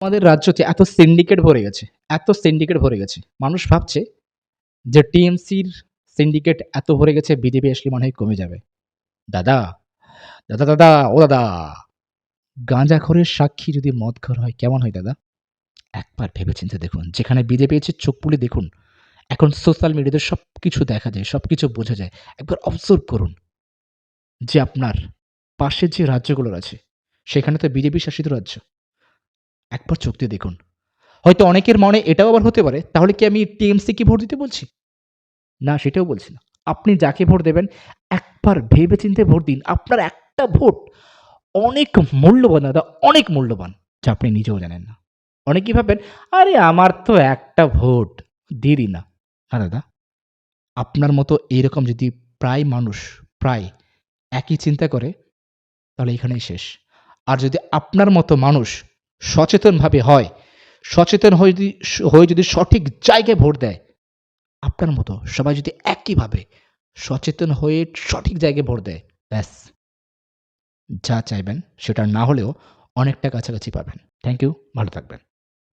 আমাদের রাজ্যতে এত সিন্ডিকেট ভরে গেছে। মানুষ ভাবছে যে টিএমসির সিন্ডিকেট এত ভরে গেছে বিজেপি আসলে মনে হয় কমে যাবে। দাদা, দাদা, ও দাদা! গাঁজাখোরের সাক্ষী যদি মদখোর হয় কেমন হয় দাদা? একবার ভেবেচিন্তে দেখুন। যেখানে বিজেপি আছে চোখ খুলে দেখুন। এখন সোশ্যাল মিডিয়াতে সবকিছু দেখা যায়, সবকিছু বোঝা যায়। একবার অবজার্ভ করুন যে আপনার পাশের যে রাজ্যগুলো আছে, সেখানে তো বিজেপি শাসিত রাজ্য। একবার চোখ দিয়ে দেখুন। হয়তো অনেকের মনে এটাও আবার হতে পারে, তাহলে কি আমি টিএমসিকে ভোট দিতে বলছি? না, সেটাও বলছি না। আপনি যাকে ভোট দেবেন একবার ভেবে চিন্তে ভোট দিন। আপনার একটা ভোট অনেক মূল্যবান দাদা, অনেক মূল্যবান। যা আপনি নিজেও জানেন না। অনেকেই ভাববেন, "আরে আমার তো একটা ভোট, দিয়ে দিই না।" না দাদা, আপনার মতো এইরকম যদি প্রায় একই চিন্তা করে, তাহলে এখানেই শেষ। আর যদি আপনার মতো মানুষ সচেতনভাবে হয়, সচেতন হয়ে যদি সঠিক জায়গায় ভোট দেয়, আপনার মতো সবাই যদি একইভাবে সচেতন হয়ে সঠিক জায়গায় ভোট দেয়, ব্যাস যা চাইবেন সেটা না হলেও অনেকটা কাছাকাছি পাবেন। Thank you. ভালো থাকবেন।